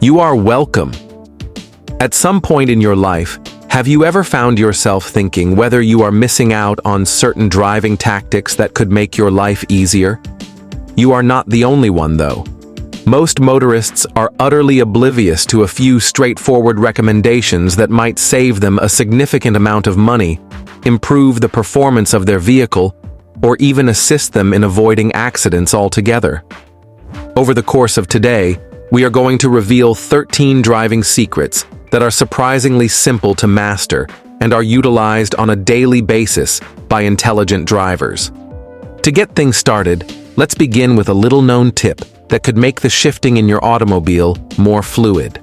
You are welcome. At some point in your life, have you ever found yourself thinking whether you are missing out on certain driving tactics that could make your life easier? You are not the only one, though. Most motorists are utterly oblivious to a few straightforward recommendations that might save them a significant amount of money, improve the performance of their vehicle, or even assist them in avoiding accidents altogether. Over the course of today, we are going to reveal 13 driving secrets that are surprisingly simple to master and are utilized on a daily basis by intelligent drivers. To get things started, let's begin with a little-known tip that could make the shifting in your automobile more fluid.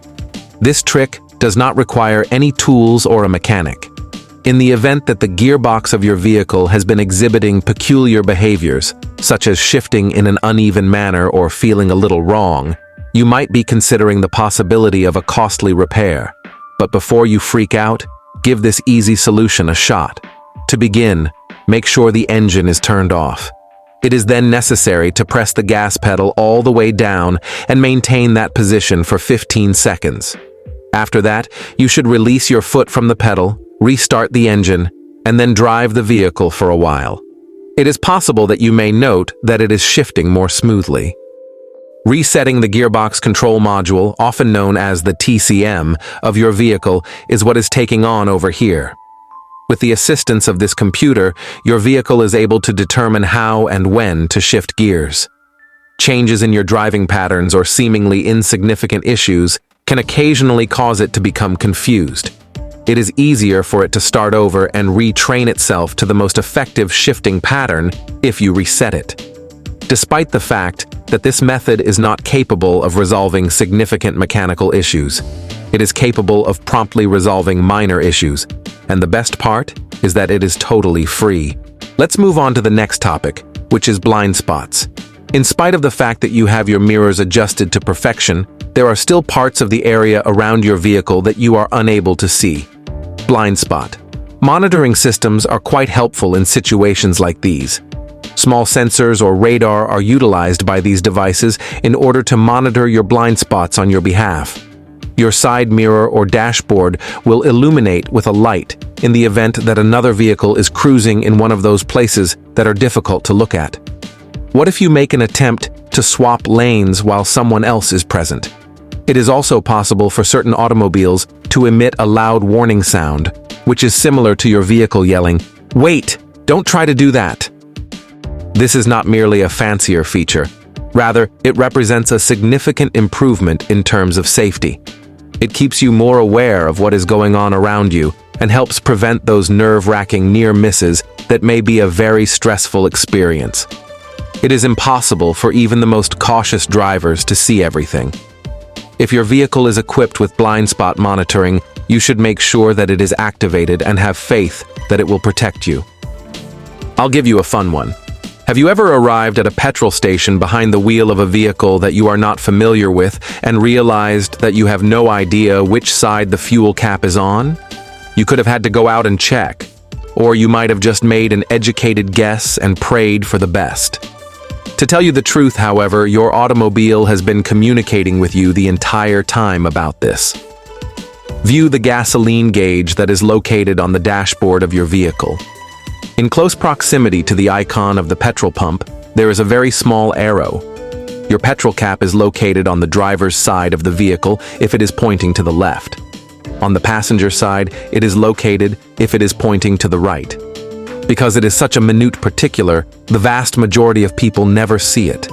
This trick does not require any tools or a mechanic. In the event that the gearbox of your vehicle has been exhibiting peculiar behaviors, such as shifting in an uneven manner or feeling a little wrong, you might be considering the possibility of a costly repair. But before you freak out, give this easy solution a shot. To begin, make sure the engine is turned off. It is then necessary to press the gas pedal all the way down and maintain that position for 15 seconds. After that, you should release your foot from the pedal, restart the engine, and then drive the vehicle for a while. It is possible that you may note that it is shifting more smoothly. Resetting the gearbox control module, often known as the TCM, of your vehicle is what is taking on over here. With the assistance of this computer, your vehicle is able to determine how and when to shift gears. Changes in your driving patterns or seemingly insignificant issues can occasionally cause it to become confused. It is easier for it to start over and retrain itself to the most effective shifting pattern if you reset it. Despite the fact that this method is not capable of resolving significant mechanical issues, it is capable of promptly resolving minor issues, and the best part is that it is totally free. Let's move on to the next topic, which is blind spots. In spite of the fact that you have your mirrors adjusted to perfection, there are still parts of the area around your vehicle that you are unable to see. Blind spot. Monitoring systems are quite helpful in situations like these. Small sensors or radar are utilized by these devices in order to monitor your blind spots on your behalf. Your side mirror or dashboard will illuminate with a light in the event that another vehicle is cruising in one of those places that are difficult to look at. What if you make an attempt to swap lanes while someone else is present? It is also possible for certain automobiles to emit a loud warning sound, which is similar to your vehicle yelling, "Wait, don't try to do that." This is not merely a fancier feature. Rather, it represents a significant improvement in terms of safety. It keeps you more aware of what is going on around you and helps prevent those nerve-wracking near misses that may be a very stressful experience. It is impossible for even the most cautious drivers to see everything. If your vehicle is equipped with blind spot monitoring, you should make sure that it is activated and have faith that it will protect you. I'll give you a fun one. Have you ever arrived at a petrol station behind the wheel of a vehicle that you are not familiar with and realized that you have no idea which side the fuel cap is on? You could have had to go out and check, or you might have just made an educated guess and prayed for the best. To tell you the truth, however, your automobile has been communicating with you the entire time about this. View the gasoline gauge that is located on the dashboard of your vehicle. In close proximity to the icon of the petrol pump, there is a very small arrow. Your petrol cap is located on the driver's side of the vehicle if it is pointing to the left. On the passenger side, it is located if it is pointing to the right. Because it is such a minute particular, the vast majority of people never see it.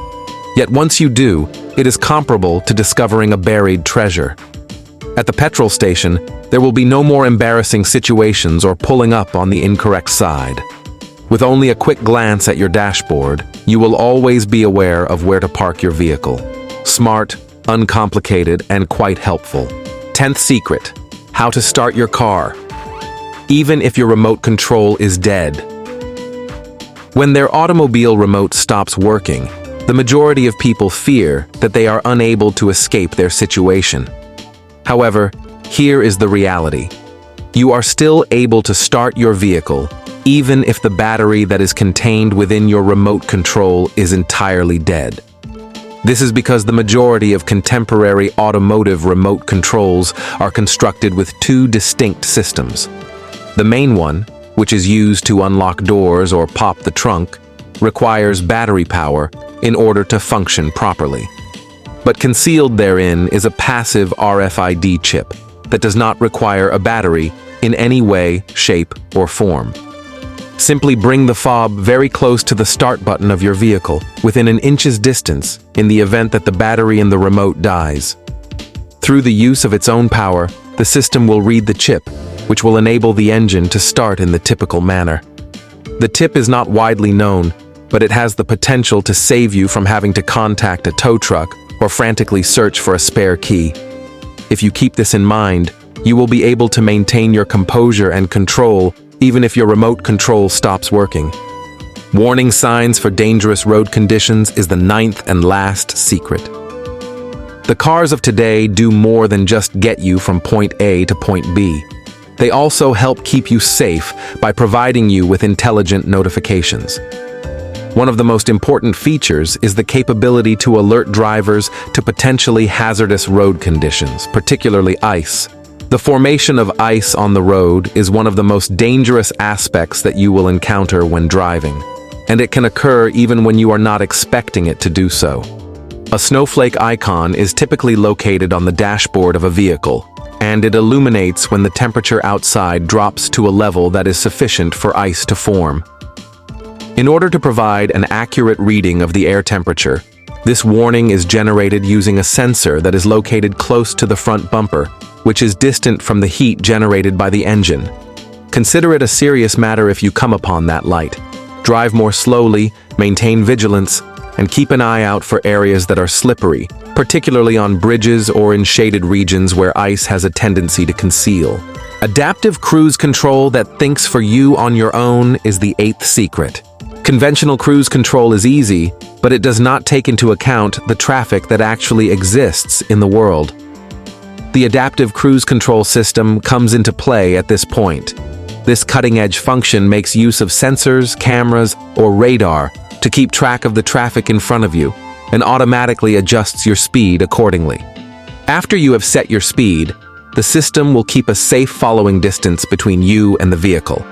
Yet once you do, it is comparable to discovering a buried treasure. At the petrol station, there will be no more embarrassing situations or pulling up on the incorrect side. With only a quick glance at your dashboard, you will always be aware of where to park your vehicle. Smart, uncomplicated, and quite helpful. 10th secret: how to start your car, even if your remote control is dead. When their automobile remote stops working, the majority of people fear that they are unable to escape their situation. However, here is the reality. You are still able to start your vehicle, even if the battery that is contained within your remote control is entirely dead. This is because the majority of contemporary automotive remote controls are constructed with two distinct systems. The main one, which is used to unlock doors or pop the trunk, requires battery power in order to function properly. But concealed therein is a passive RFID chip that does not require a battery in any way, shape, or form. Simply bring the fob very close to the start button of your vehicle, within an inch's distance, in the event that the battery in the remote dies. Through the use of its own power, the system will read the chip, which will enable the engine to start in the typical manner. The tip is not widely known, but it has the potential to save you from having to contact a tow truck or frantically search for a spare key. If you keep this in mind, you will be able to maintain your composure and control even if your remote control stops working. Warning signs for dangerous road conditions is the ninth and last secret. The cars of today do more than just get you from point A to point B. They also help keep you safe by providing you with intelligent notifications. One of the most important features is the capability to alert drivers to potentially hazardous road conditions, particularly ice. The formation of ice on the road is one of the most dangerous aspects that you will encounter when driving, and it can occur even when you are not expecting it to do so. A snowflake icon is typically located on the dashboard of a vehicle, and it illuminates when the temperature outside drops to a level that is sufficient for ice to form. In order to provide an accurate reading of the air temperature, this warning is generated using a sensor that is located close to the front bumper, which is distant from the heat generated by the engine. Consider it a serious matter if you come upon that light. Drive more slowly, maintain vigilance, and keep an eye out for areas that are slippery, particularly on bridges or in shaded regions where ice has a tendency to conceal. Adaptive cruise control that thinks for you on your own is the eighth secret. Conventional cruise control is easy, but it does not take into account the traffic that actually exists in the world. The adaptive cruise control system comes into play at this point. This cutting-edge function makes use of sensors, cameras, or radar to keep track of the traffic in front of you and automatically adjusts your speed accordingly. After you have set your speed, the system will keep a safe following distance between you and the vehicle.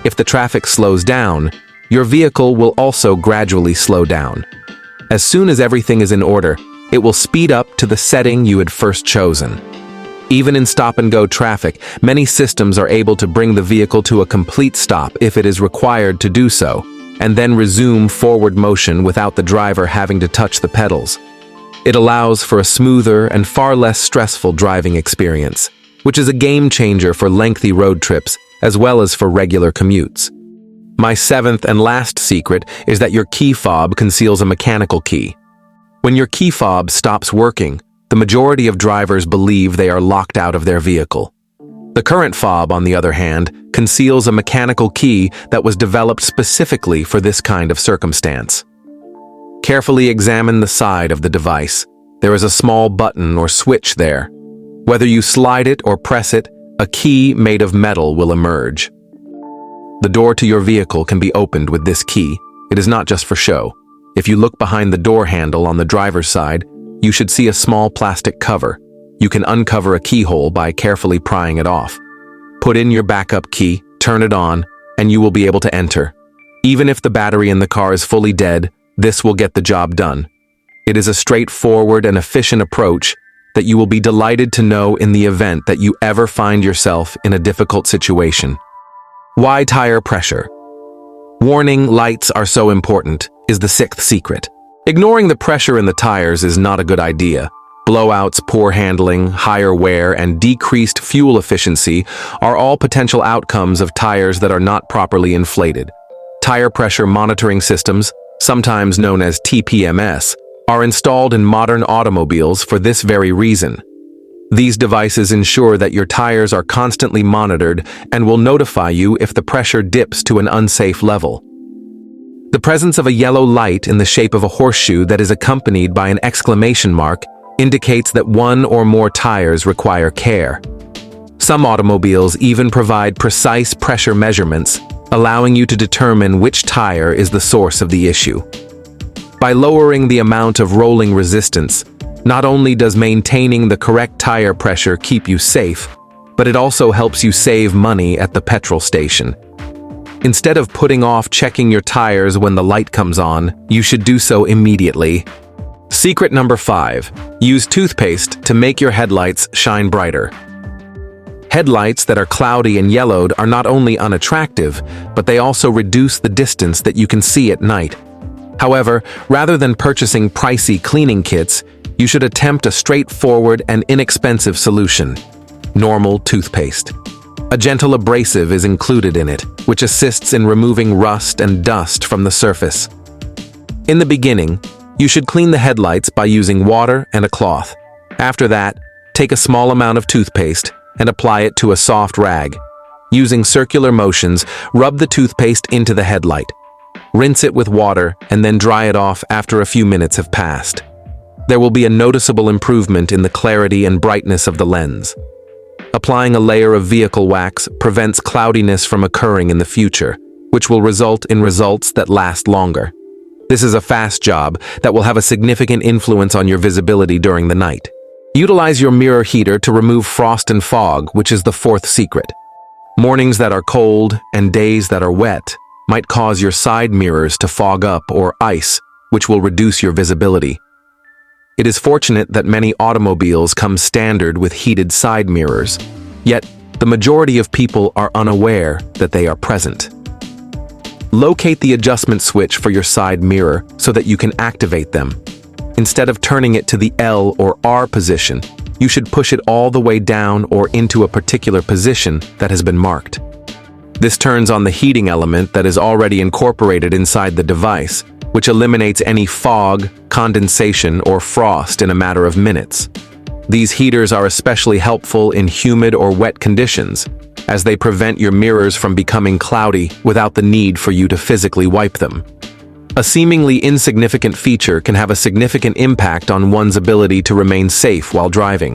If the traffic slows down, your vehicle will also gradually slow down. As soon as everything is in order, it will speed up to the setting you had first chosen. Even in stop-and-go traffic, many systems are able to bring the vehicle to a complete stop if it is required to do so, and then resume forward motion without the driver having to touch the pedals. It allows for a smoother and far less stressful driving experience, which is a game-changer for lengthy road trips as well as for regular commutes. My seventh and last secret is that your key fob conceals a mechanical key. When your key fob stops working, the majority of drivers believe they are locked out of their vehicle. The current fob, on the other hand, conceals a mechanical key that was developed specifically for this kind of circumstance. Carefully examine the side of the device. There is a small button or switch there. Whether you slide it or press it, a key made of metal will emerge. The door to your vehicle can be opened with this key. It is not just for show. If you look behind the door handle on the driver's side, you should see a small plastic cover. You can uncover a keyhole by carefully prying it off. Put in your backup key, turn it on, and you will be able to enter. Even if the battery in the car is fully dead, this will get the job done. It is a straightforward and efficient approach that you will be delighted to know in the event that you ever find yourself in a difficult situation. Why tire pressure? Warning lights are so important is the sixth secret. Ignoring the pressure in the tires is not a good idea. Blowouts, poor handling, higher wear, and decreased fuel efficiency are all potential outcomes of tires that are not properly inflated. Tire pressure monitoring systems, sometimes known as TPMS, are installed in modern automobiles for this very reason. These devices ensure that your tires are constantly monitored and will notify you if the pressure dips to an unsafe level. The presence of a yellow light in the shape of a horseshoe that is accompanied by an exclamation mark indicates that one or more tires require care. Some automobiles even provide precise pressure measurements, allowing you to determine which tire is the source of the issue. By lowering the amount of rolling resistance, not only does maintaining the correct tire pressure keep you safe, but it also helps you save money at the petrol station. Instead of putting off checking your tires when the light comes on, you should do so immediately. Secret number 5. Use toothpaste to make your headlights shine brighter. Headlights that are cloudy and yellowed are not only unattractive, but they also reduce the distance that you can see at night. However, rather than purchasing pricey cleaning kits, you should attempt a straightforward and inexpensive solution: normal toothpaste. A gentle abrasive is included in it, which assists in removing rust and dust from the surface. In the beginning, you should clean the headlights by using water and a cloth. After that, take a small amount of toothpaste and apply it to a soft rag. Using circular motions, rub the toothpaste into the headlight. Rinse it with water and then dry it off after a few minutes have passed. There will be a noticeable improvement in the clarity and brightness of the lens. Applying a layer of vehicle wax prevents cloudiness from occurring in the future, which will result in results that last longer. This is a fast job that will have a significant influence on your visibility during the night. Utilize your mirror heater to remove frost and fog, which is the 4th secret. Mornings that are cold and days that are wet might cause your side mirrors to fog up or ice, which will reduce your visibility. It is fortunate that many automobiles come standard with heated side mirrors, yet the majority of people are unaware that they are present. Locate the adjustment switch for your side mirror so that you can activate them. Instead of turning it to the L or R position, you should push it all the way down or into a particular position that has been marked. This turns on the heating element that is already incorporated inside the device, which eliminates any fog, condensation, or frost in a matter of minutes. These heaters are especially helpful in humid or wet conditions, as they prevent your mirrors from becoming cloudy without the need for you to physically wipe them. A seemingly insignificant feature can have a significant impact on one's ability to remain safe while driving.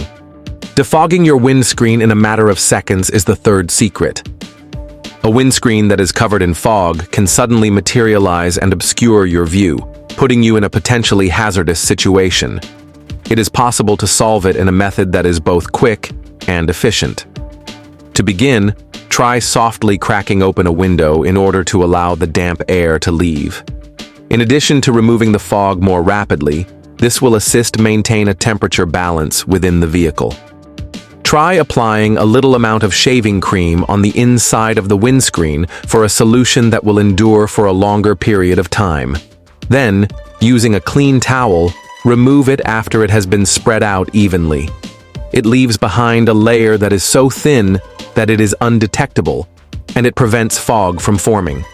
Defogging your windscreen in a matter of seconds is the 3rd secret. A windscreen that is covered in fog can suddenly materialize and obscure your view, putting you in a potentially hazardous situation. It is possible to solve it in a method that is both quick and efficient. To begin, try softly cracking open a window in order to allow the damp air to leave. In addition to removing the fog more rapidly, this will assist maintain a temperature balance within the vehicle. Try applying a little amount of shaving cream on the inside of the windscreen for a solution that will endure for a longer period of time. Then, using a clean towel, remove it after it has been spread out evenly. It leaves behind a layer that is so thin that it is undetectable, and it prevents fog from forming.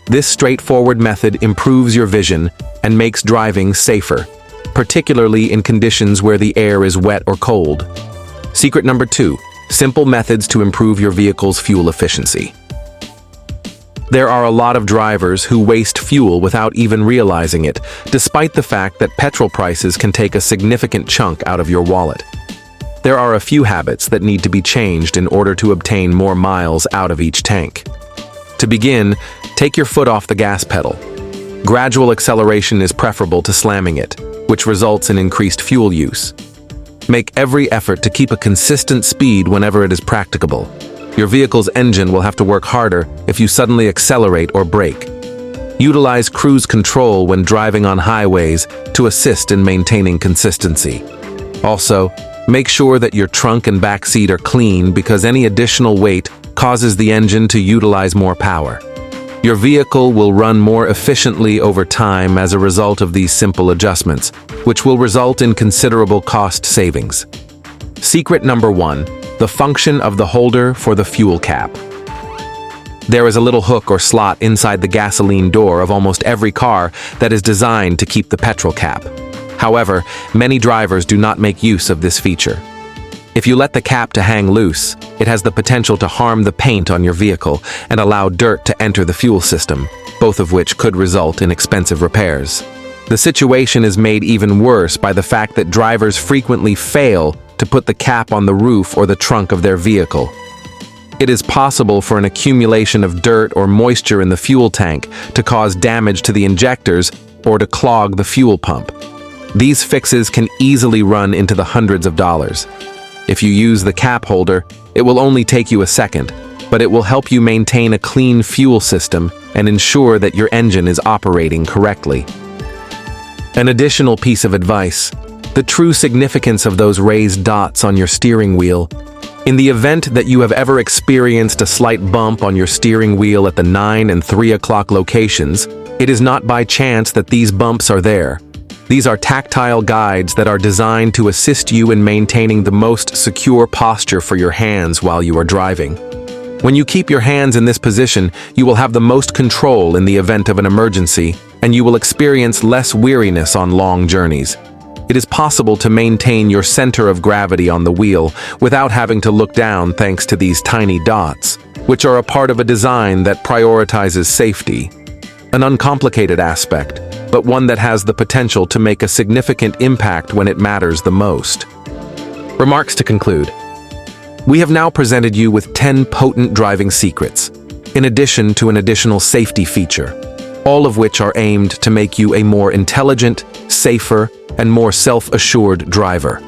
This straightforward method improves your vision and makes driving safer, particularly in conditions where the air is wet or cold. Secret number 2. Simple methods to improve your vehicle's fuel efficiency. There are a lot of drivers who waste fuel without even realizing it, despite the fact that petrol prices can take a significant chunk out of your wallet. There are a few habits that need to be changed in order to obtain more miles out of each tank. To begin, take your foot off the gas pedal. Gradual acceleration is preferable to slamming it, which results in increased fuel use. Make every effort to keep a consistent speed whenever it is practicable. Your vehicle's engine will have to work harder if you suddenly accelerate or brake. Utilize cruise control when driving on highways to assist in maintaining consistency. Also, make sure that your trunk and back seat are clean because any additional weight causes the engine to utilize more power. Your vehicle will run more efficiently over time as a result of these simple adjustments, which will result in considerable cost savings. Secret number 1. The function of the holder for the fuel cap. There is a little hook or slot inside the gasoline door of almost every car that is designed to keep the petrol cap. However, many drivers do not make use of this feature. If you let the cap to hang loose, it has the potential to harm the paint on your vehicle and allow dirt to enter the fuel system, both of which could result in expensive repairs. The situation is made even worse by the fact that drivers frequently fail to put the cap on the roof or the trunk of their vehicle. It is possible for an accumulation of dirt or moisture in the fuel tank to cause damage to the injectors or to clog the fuel pump. These fixes can easily run into the hundreds of dollars. If you use the cap holder, it will only take you a second, but it will help you maintain a clean fuel system and ensure that your engine is operating correctly. An additional piece of advice: the true significance of those raised dots on your steering wheel. In the event that you have ever experienced a slight bump on your steering wheel at the 9 and 3 o'clock locations, it is not by chance that these bumps are there. These are tactile guides that are designed to assist you in maintaining the most secure posture for your hands while you are driving. When you keep your hands in this position, you will have the most control in the event of an emergency, and you will experience less weariness on long journeys. It is possible to maintain your center of gravity on the wheel without having to look down thanks to these tiny dots, which are a part of a design that prioritizes safety. An uncomplicated aspect, but one that has the potential to make a significant impact when it matters the most. Remarks to conclude. We have now presented you with 10 potent driving secrets, in addition to an additional safety feature, all of which are aimed to make you a more intelligent, safer, and more self-assured driver.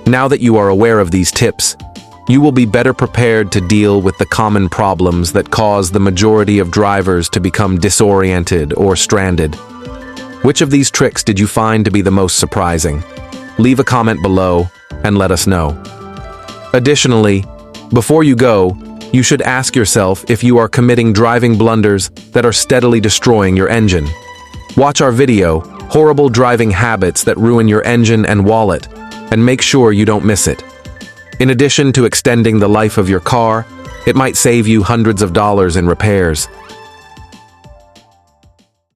Now that you are aware of these tips, you will be better prepared to deal with the common problems that cause the majority of drivers to become disoriented or stranded. Which of these tricks did you find to be the most surprising? Leave a comment below and let us know. Additionally, before you go, you should ask yourself if you are committing driving blunders that are steadily destroying your engine. Watch our video, Horrible Driving Habits That Ruin Your Engine and Wallet, and make sure you don't miss it. In addition to extending the life of your car, it might save you hundreds of dollars in repairs.